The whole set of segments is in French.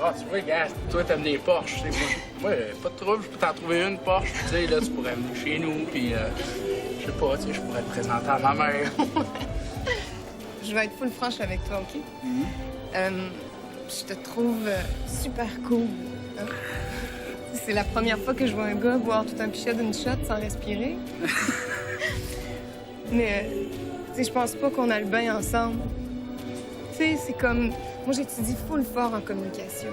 Ah, tu vois, gars, toi, t'aimes les Porsche, tu sais. Moi, pas de trouble, je peux t'en trouver une Porsche, tu sais, là, tu pourrais venir chez nous, puis je sais pas, tu sais, je pourrais te présenter à ma mère. Je vais être full franche avec toi, OK? Je te trouve super cool. Hein? C'est la première fois que je vois un gars boire tout un pichet d'une shot sans respirer. Mais, tu sais, je pense pas qu'on a le bain ensemble. Tu sais, c'est comme... Moi, j'étudie full fort en communication.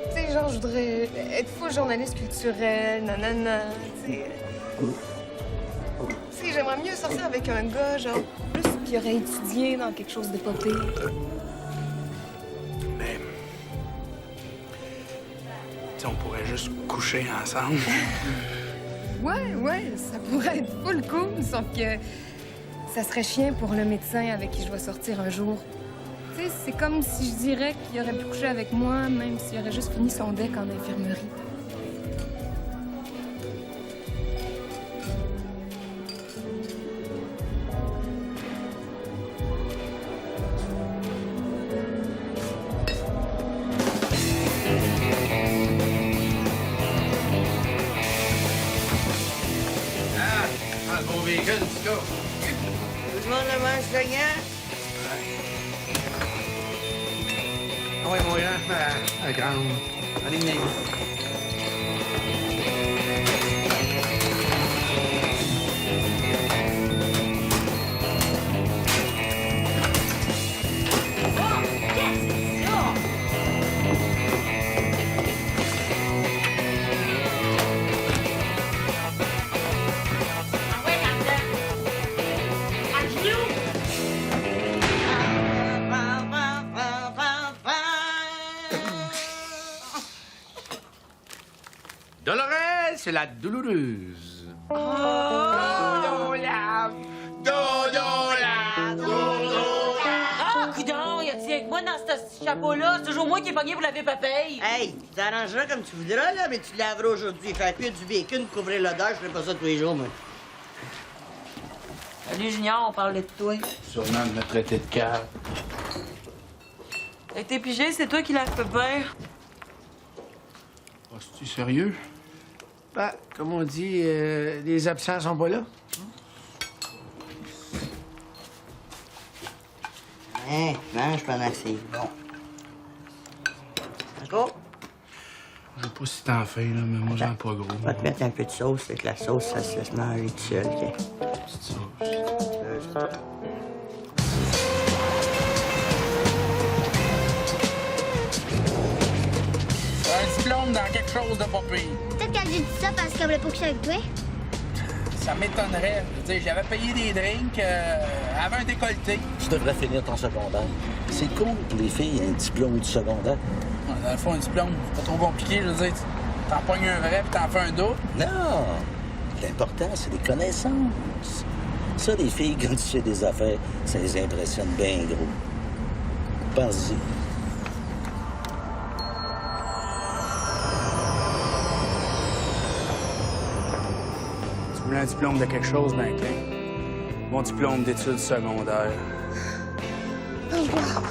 Tu sais, genre, je voudrais être full journaliste culturel, nanana, tu sais. Tu sais, j'aimerais mieux sortir avec un gars, genre, plus qui aurait étudié dans quelque chose de pas pire. Mais... Tu sais, on pourrait juste coucher ensemble. Ouais, ça pourrait être full cool, sauf que ça serait chiant pour le médecin avec qui je vais sortir un jour. Tu sais, c'est comme si je dirais qu'il aurait pu coucher avec moi, même s'il aurait juste fini son deck en infirmerie. Ah, le bon véhicule, tu go. Tout le monde le mange gagnant? Ah ouais, mon grand, la grande. Allez, Dolores, c'est la douloureuse. Ah, coudonc, y a-t-il avec moi dans ce chapeau-là? C'est toujours moi qui est pogné pour laver papaye. Hey, tu t'arrangeras comme tu voudras, là, mais tu laveras aujourd'hui. Faire cuire du bacon, couvrir l'odeur, je ferai pas ça tous les jours, moi. Salut, Junior, on parlait de toi. Sûrement de me traiter de cave. Avec tes pigés, c'est toi qui l'as fait bien. Oh, c'est-tu sérieux? Ben, comme on dit, les absents sont pas là. Hein, mange pendant que c'est bon. Encore? Je sais pas si t'en fais, là, mais moi, j'en ai pas gros. On va te mettre un peu de sauce, c'est que la sauce, ça se laisse manger tout seul, OK? Petite sauce. Un diplôme dans quelque chose de pas pire. Peut-être qu'elle a dit ça parce qu'elle voulait pas coucher avec toi. Ça m'étonnerait. Je veux dire, j'avais payé des drinks, elle avait un décolleté. Tu devrais finir ton secondaire. C'est cool pour les filles, un diplôme du secondaire. Ouais, dans le fond, un diplôme, c'est pas trop compliqué. Je veux dire, t'en pognes un vrai puis t'en fais un double. Non! L'important, c'est les connaissances. Ça, les filles, quand tu sais des affaires, ça les impressionne bien gros. Pense-y. Tu voulais un diplôme de quelque chose, ben, OK. Mon diplôme d'études secondaires. Oh wow!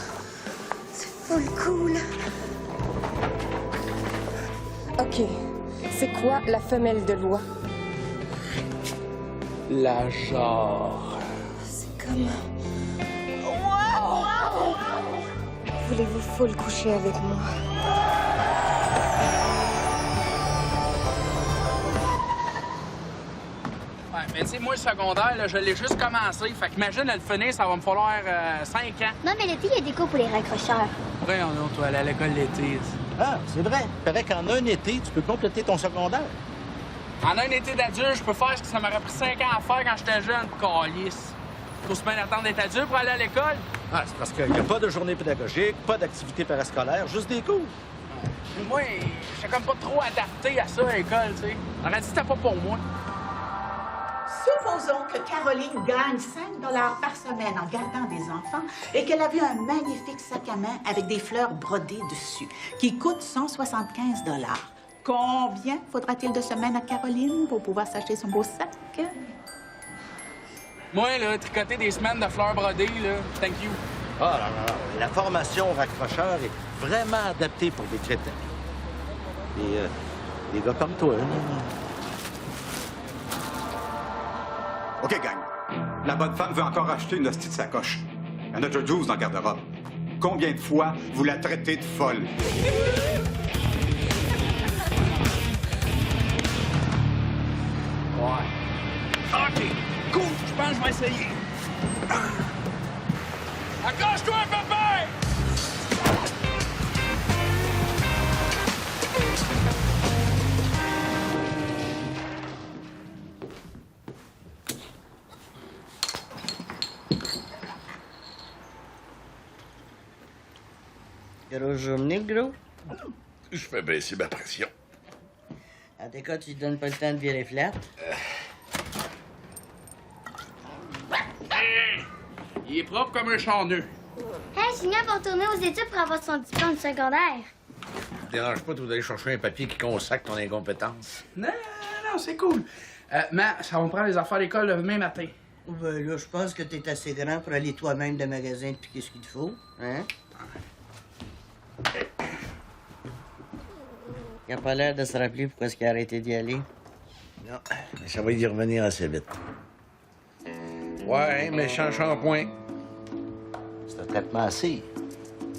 C'est full cool! OK. C'est quoi la femelle de loi? La genre. C'est comme... Wow! Voulez-vous full coucher avec moi? Ouais, mais tu sais, moi, le secondaire, là, je l'ai juste commencé. Fait qu'imagine, à le finir, ça va me falloir 5 ans. Non, mais l'été, il y a des cours pour les raccrocheurs. Ouais, on est toi, aller à l'école l'été. Ah, c'est vrai. Il paraît qu'en un été, tu peux compléter ton secondaire. En un été d'adulte, je peux faire ce que ça m'aurait pris 5 ans à faire quand j'étais jeune. Calice. Faut se bien attendre d'être adulte pour aller à l'école. Ah, c'est parce qu'il n'y a pas de journée pédagogique, pas d'activité parascolaire, juste des cours. Moi, j'étais comme pas trop adapté à ça à l'école, tu sais. On a dit que c'était pas pour moi. Supposons que Caroline gagne 5 $ par semaine en gardant des enfants et qu'elle a vu un magnifique sac à main avec des fleurs brodées dessus qui coûte 175 $. Combien faudra-t-il de semaines à Caroline pour pouvoir s'acheter son beau sac? Moi, là, tricoter des semaines de fleurs brodées, là, thank you. Ah, la formation raccrocheur est vraiment adapté pour des crétins. Des gars comme toi, là. OK, gang. La bonne femme veut encore acheter une hostie de sacoche. Il y en a déjà 12 dans le garde-robe. Combien de fois vous la traitez de folle? Ouais. OK, cool, je pense que je vais essayer. Accroche-toi, papa! Grosse journée, gros. Je fais baisser ma pression. En tout cas, tu te donnes pas le temps de virer flat. Il est propre comme un charneux. Hey, Junior va retourner aux études pour avoir son diplôme secondaire. Ça te dérange pas d'aller chercher un papier qui consacre ton incompétence? Non, c'est cool. Mais ça va me prendre les affaires à l'école le demain matin. Ben là, je pense que t'es assez grand pour aller toi-même dans le magasin et piquer ce qu'il te faut. Hein? Il a pas l'air de se rappeler pourquoi est-ce qu'il a arrêté d'y aller. Non, mais ça va y revenir assez vite. Ouais, mais change shampoing. C'est un traitement assez.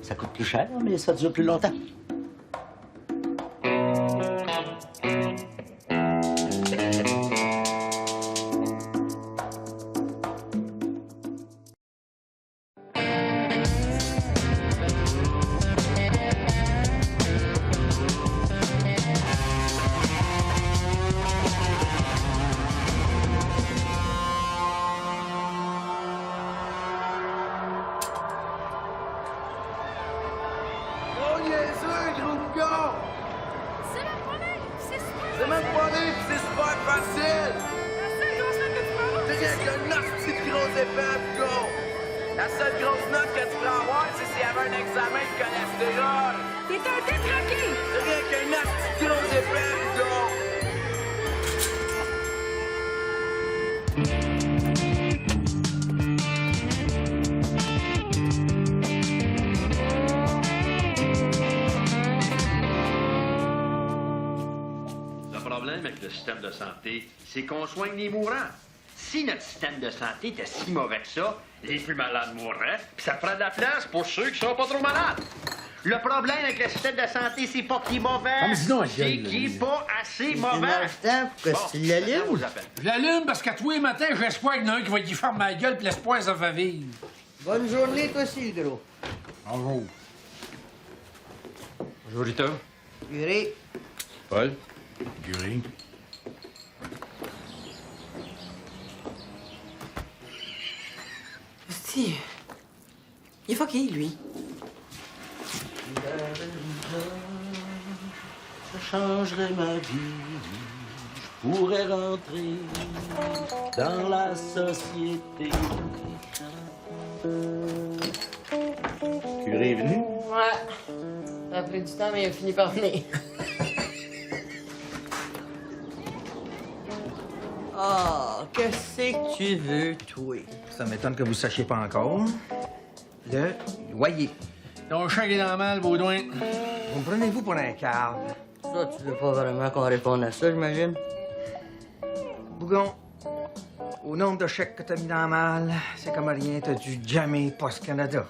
Ça coûte plus cher, mais ça dure plus longtemps. La seule grosse note que tu peux avoir, c'est s'il y avait un examen de cholestérol. T'es un détraqué! C'est rien qu'un petit gros épais, gars! Le problème avec le système de santé, c'est qu'on soigne les mourants. Si notre système de santé était si mauvais que ça, les plus malades mourraient, puis ça ferait de la place pour ceux qui sont pas trop malades. Le problème avec le système de santé, c'est pas qu'il est mauvais, c'est qu'il est pas assez mauvais. Pourquoi tu l'allumes? Je l'allume parce qu'à tous les matins, j'espère qu'il y en a un qui va y faire ma gueule, puis l'espoir, ça va vivre. Bonne journée, toi aussi, gros. Bonjour. Bonjour, Rita. Curé. Paul. Curé. Hostie. Il est fucké, lui. Ça changerait ma vie. Je pourrais rentrer dans la société. Curé est venu? Ouais. Ça a pris du temps, mais il a fini par venir. Ah, qu'est-ce que tu veux, toi? Ça m'étonne que vous ne sachiez pas encore. Le loyer. Ton chien est dans le mal, Baudouin. Vous me prenez-vous pour un cave? Ça, tu veux pas vraiment qu'on réponde à ça, j'imagine? Bougon, au nombre de chèques que t'as mis dans le mal, c'est comme rien, t'as dû jammer Post Canada.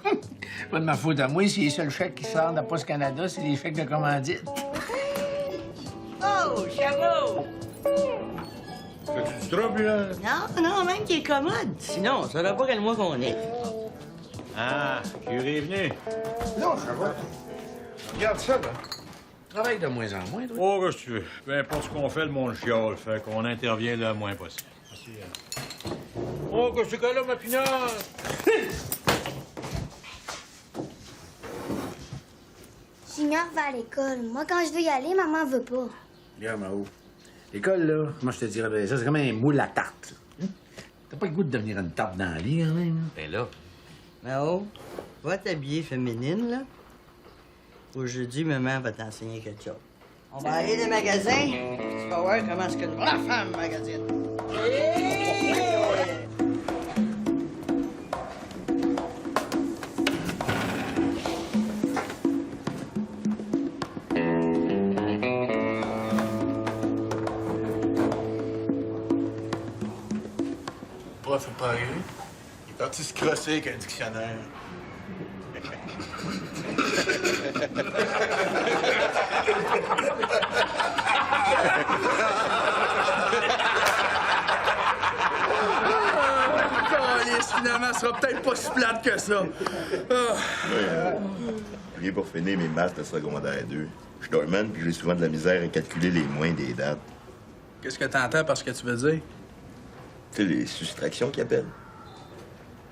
Pas de ma faute à moi, si les seuls chèques qui sortent de Post Canada, c'est des chèques de commandite. Oh, Chabot! As-tu du trouble, là? Non, même qu'il est commode. Sinon, ça ne pas quel mois qu'on est. Ah, Curé est venu. Non, ça va. Regarde ça, là. Travaille de moins en moins, toi. Oh, qu'est-ce que tu veux? Peu importe ce qu'on fait, le monde chiale. Fait qu'on intervient le moins possible. Merci. Oh, qu'est-ce que c'est là, ma pinotte? Junior va à l'école. Moi, quand je veux y aller, maman veut pas. Regarde, Mao. L'école, là, comment je te dirais bien ça? C'est comme un moule à tarte. Hein? T'as pas le goût de devenir une tarte dans la lit, quand même? Ben là. Mao, va t'habiller féminine, là. Aujourd'hui, maman va t'enseigner quelque chose. On va aller dans le magasin, puis tu vas voir comment est-ce qu'une vraie femme magasine. prof est pas arrivé. Il est parti se crosser avec un dictionnaire. Finalement, ce sera peut-être pas si plate que ça. Je viens pour finir mes maths de secondaire 2. Je suis dormant, puis j'ai souvent de la misère à calculer les moins des dates. Qu'est-ce que t'entends par ce que tu veux dire? Tu sais, les soustractions qu'ils appellent.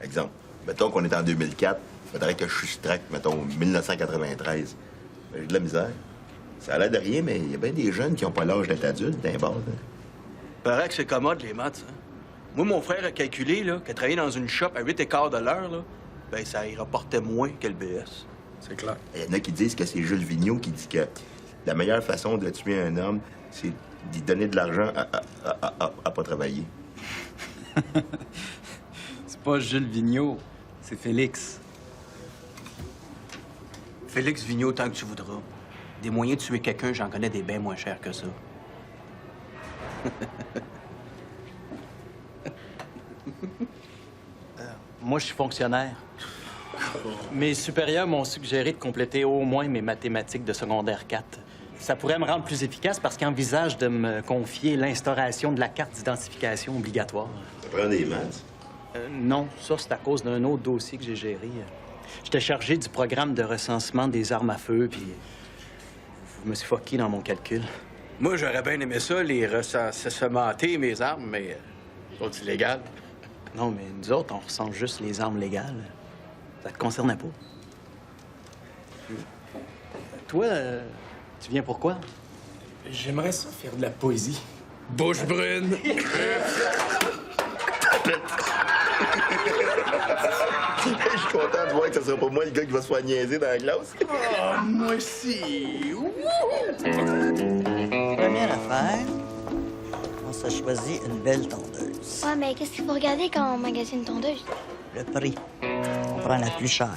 Exemple, mettons qu'on est en 2004, il faudrait que je soustracte, mettons, 1993. Ben, j'ai de la misère. Ça a l'air de rien, mais il y a bien des jeunes qui n'ont pas l'âge d'être adultes, d'un bord. Paraît que c'est commode, les maths, hein? Moi, mon frère a calculé, là, qu'à travailler dans une shop à 8 écarts de l'heure, là, ben ça y rapportait moins que le BS. C'est clair. Il y en a qui disent que c'est Jules Vigneault qui dit que la meilleure façon de tuer un homme, c'est d'y donner de l'argent à pas travailler. C'est pas Jules Vigneault, c'est Félix. Félix Vigneault, tant que tu voudras. Des moyens de tuer quelqu'un, j'en connais des bien moins chers que ça. Moi, je suis fonctionnaire. Mes supérieurs m'ont suggéré de compléter au moins mes mathématiques de secondaire 4. Ça pourrait me rendre plus efficace parce qu'ils envisagent de me confier l'instauration de la carte d'identification obligatoire. Ça prend des maths? Non, ça, c'est à cause d'un autre dossier que j'ai géré. J'étais chargé du programme de recensement des armes à feu, puis je me suis fucké dans mon calcul. Moi, j'aurais bien aimé ça, les recensenter mes armes, mais c'est illégal. Non, mais nous autres, on recense juste les armes légales. Ça te concernait pas. Toi, tu viens pourquoi? J'aimerais ça faire de la poésie. Bouche brune! Je suis content de voir que ce sera pas moi le gars qui va se faire niaiser dans la classe. Oh, moi aussi! Première affaire, on s'est choisi une belle tondeuse. Ouais, mais qu'est-ce qu'il faut regarder quand on magasine une tondeuse? Le prix. On prend la plus chère.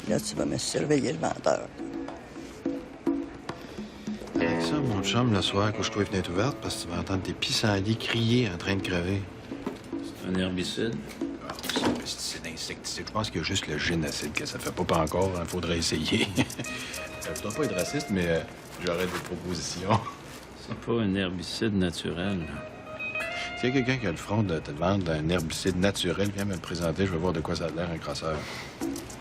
Là, tu vas me surveiller le vendeur. Avec ça, mon chum, le soir, couche-toi les fenêtres ouvertes parce que tu vas entendre tes pissenlits crier en train de crever. C'est un herbicide? Ah, c'est un pesticide insecticide. Je pense qu'il y a juste le génocide que ça fait pas encore. Il faudrait essayer. Je dois pas être raciste, mais j'aurais des propositions. C'est pas un herbicide naturel. S'il y a quelqu'un qui a le front de te vendre un herbicide naturel, viens me le présenter. Je vais voir de quoi ça a l'air, un crosseur.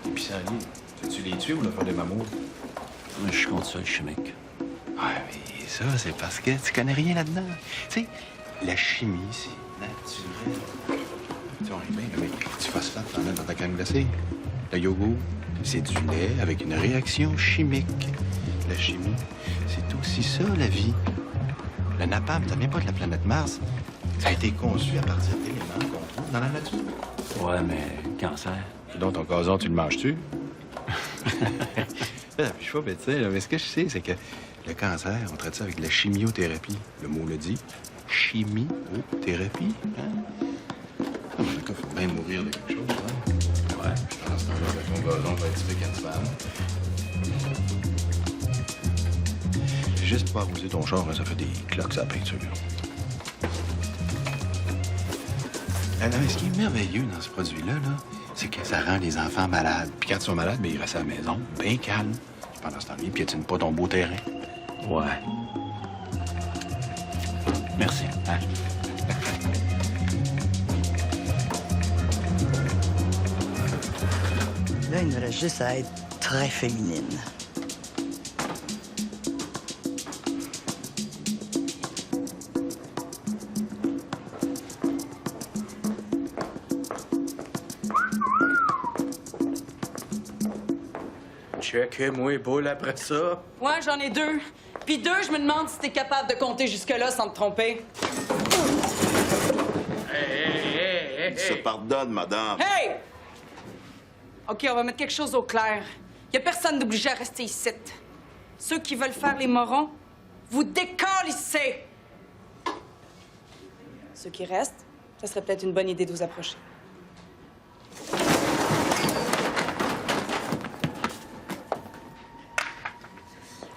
Les pissenlits, tu les tues ou le faire des mammouths? Je suis contre ça, le chimique. Ouais, mais ça, c'est parce que tu connais rien là-dedans. Tu sais, la chimie, c'est naturel. Tu vois bien, mais du phosphate, t'en as dans ta crème glacée. Le yogourt, c'est du lait avec une réaction chimique. La chimie, c'est aussi ça, la vie. Le napalm, ça vient pas de la planète Mars. Ça a été conçu à partir d'éléments qu'on trouve dans la nature. Ouais, mais cancer. Donc, ton gazon, tu le manges-tu? Je suis pas médecin, là, mais ce que je sais, c'est que le cancer, on traite ça avec de la chimiothérapie. Le mot le dit. Chimiothérapie. Hein? Ah, mais il faut bien mourir de quelque chose, hein? Ouais. Pendant ce temps-là, ton gazon va être tué qu'une femme. J'ai juste pas arrosé ton char, hein, ça fait des cloques à la peinture. Alors, ce qui est merveilleux dans ce produit-là, c'est que ça rend les enfants malades. Puis quand ils sont malades, ils restent à la maison, bien calmes. Pendant ce temps-là, ils piétinent pas ton beau terrain. Ouais. Merci. Hein? Là, il nous reste juste à être très féminine. Checkez-moi boule après ça. Ouais, j'en ai 2. Puis 2, je me demande si t'es capable de compter jusque-là sans te tromper. Il se pardonne, madame. Hey! OK, on va mettre quelque chose au clair. Y a personne d'obligé à rester ici. Ceux qui veulent faire les morons, vous décalissez! Ceux qui restent, ça serait peut-être une bonne idée de vous approcher.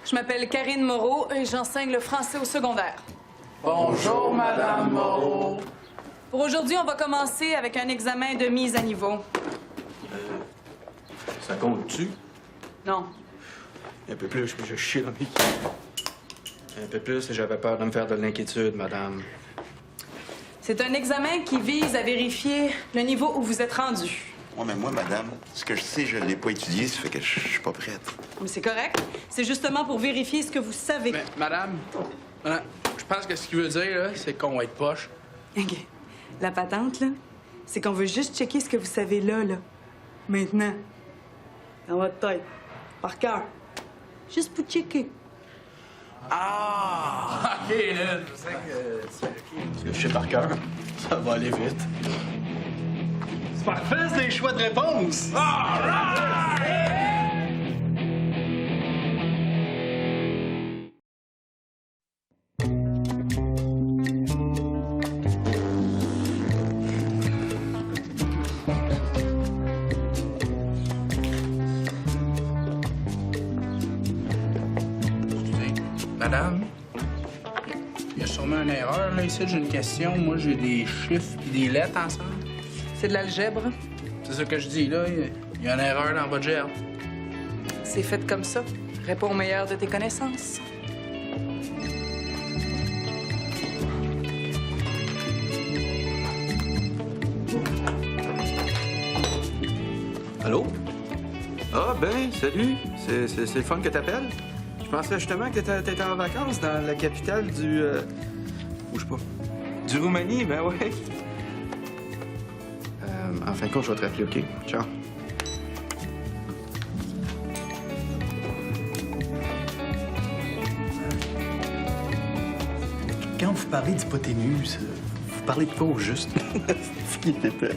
Je m'appelle Karine Moreau et j'enseigne le français au secondaire. Bonjour, Madame Moreau. Pour aujourd'hui, on va commencer avec un examen de mise à niveau. Ça compte-tu? Non. Un peu plus, je chie dans mes... Un peu plus, j'avais peur de me faire de l'inquiétude, madame. C'est un examen qui vise à vérifier le niveau où vous êtes rendu. Ouais, mais moi, madame, ce que je sais, je l'ai pas étudié, ça fait que je suis pas prête. Mais c'est correct. C'est justement pour vérifier ce que vous savez. Mais, madame, je pense que ce qu'il veut dire, là, c'est qu'on va être poche. OK. La patente, là, c'est qu'on veut juste checker ce que vous savez là. Maintenant. Dans votre tête. Par cœur. Juste pour checker. Ah! OK, là, je sais que c'est OK. Parce que je sais par cœur, ça va aller vite. C'est parfait, c'est des choix de réponse! Madame, il y a sûrement une erreur, là, ici. J'ai une question. Moi, j'ai des chiffres et des lettres ensemble. C'est de l'algèbre. C'est ça que je dis, là. Il y a une erreur dans votre gerbe. C'est fait comme ça. Réponds au meilleur de tes connaissances. Allô? Ah, ben, salut. C'est le fun que t'appelles. Je pensais justement que t'étais en vacances dans la capitale du... Bouge pas. Du Roumanie, ben ouais. En fin de compte, je vais te rappeler, OK? Ciao. Quand vous parlez d'hypoténuse, vous parlez de quoi au juste? Ce qui était fait,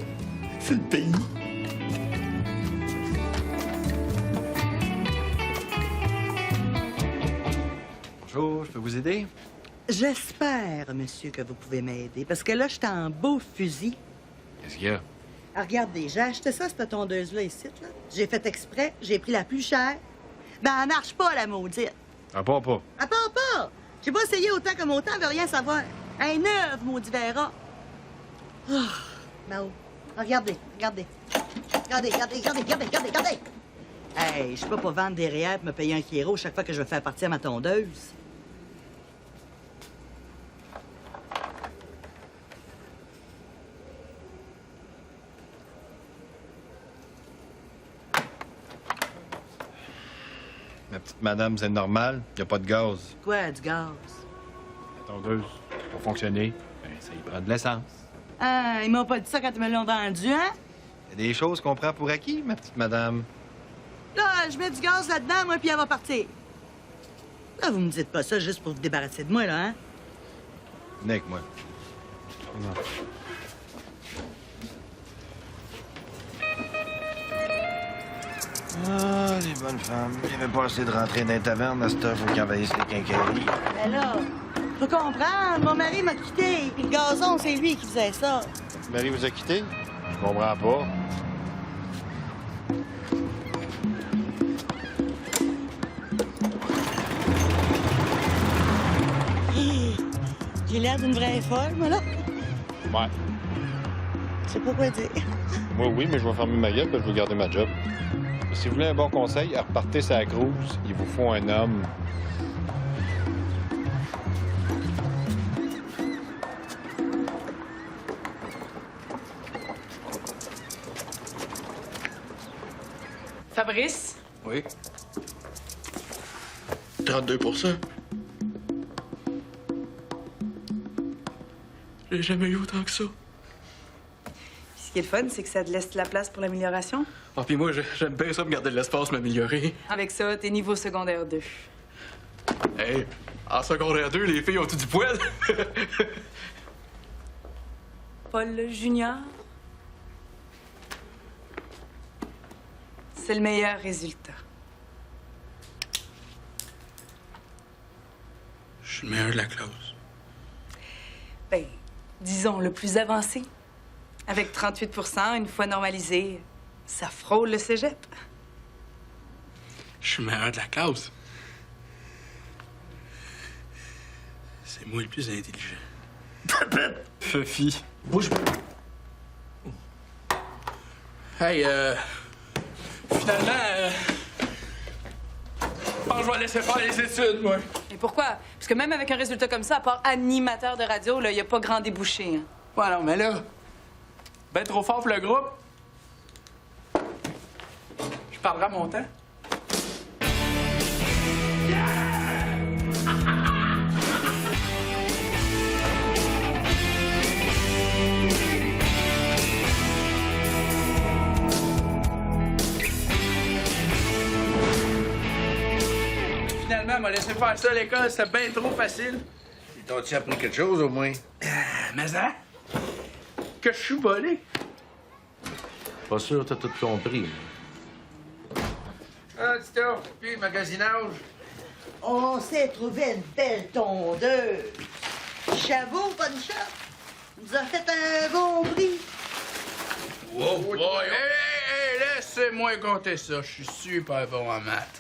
c'est le pays. Bonjour, je peux vous aider? J'espère, monsieur, que vous pouvez m'aider, parce que là, je suis en beau fusil. Qu'est-ce qu'il y a? Ah, regardez, j'ai acheté ça, cette tondeuse-là, ici, là. J'ai fait exprès, j'ai pris la plus chère. Ben, elle marche pas, la maudite. À part pas. Elle part pas! J'ai pas essayé autant comme autant, elle veut rien savoir. Un neuf, maudit verra. Oh, Mao, regardez, regardez. Regardez, regardez, regardez, regardez, regardez, regardez! Hey, je peux pas vendre des réels pour me payer un kilo chaque fois que je vais faire partir ma tondeuse. Ma petite madame, c'est normal? Y a pas de gaz. Quoi, du gaz? La tondeuse, pour fonctionner, ben, ça y prend de l'essence. Ah, ils m'ont pas dit ça quand ils me l'ont vendu, hein? Y a des choses qu'on prend pour acquis, ma petite madame. Là, je mets du gaz là-dedans, moi, puis elle va partir. Là, vous me dites pas ça juste pour vous débarrasser de moi, là, hein? Venez avec moi. Non. Ah, les bonnes femmes. Il n'y avait pas assez de rentrer dans les tavernes à cette heure, faut qu'ils envahissent les quincailleries. Mais là, faut comprendre, mon mari m'a quitté, puis le gazon, c'est lui qui faisait ça. Marie vous a quitté? Je comprends pas. J'ai l'air d'une vraie folle, moi, là. Ouais. Je sais pas quoi dire. Moi, oui, mais je vais fermer ma gueule, parce que je veux garder ma job. Si vous voulez un bon conseil, repartez sa cruise. Il vous faut un homme. Fabrice? Oui. 32 %. J'ai jamais eu autant que ça. Ce qui est le fun, c'est que ça te laisse de la place pour l'amélioration. Ah, puis moi, j'aime bien ça, me garder de l'espace, m'améliorer. Avec ça, t'es niveau secondaire 2. Hey, en secondaire 2, les filles ont tout du poil. Paul Junior? C'est le meilleur résultat. Je suis le meilleur de la classe. Ben, disons le plus avancé. Avec 38 %, une fois normalisé, ça frôle le cégep. Je suis le meilleur de la classe. C'est moi le plus intelligent. Fufi. Bouge pas. Hey, finalement, je pense que je vais laisser faire les études, moi. Et pourquoi? Parce que même avec un résultat comme ça, à part animateur de radio, il n'y a pas grand débouché. Hein. Ouais, non, mais là, ben trop fort pour le groupe. Je parlerai à mon temps. Finalement, elle m'a laissé faire ça à l'école, c'était bien trop facile. Ils t'ont-tu appris quelque chose, au moins? Mais hein? Que je suis volé. Pas sûr, t'as tout compris. Ah, Tito, puis magasinage. On s'est trouvé une belle tondeuse. J'avoue, bonne shop. Nous a fait un bon prix. Wow, boy! Hey, laissez-moi compter ça. Je suis super bon en maths.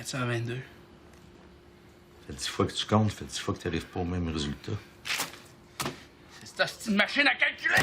Ça 22. Fait 10 fois que tu comptes, fait 10 fois que tu n'arrives pas au même résultat. C'est cette machine à calculer!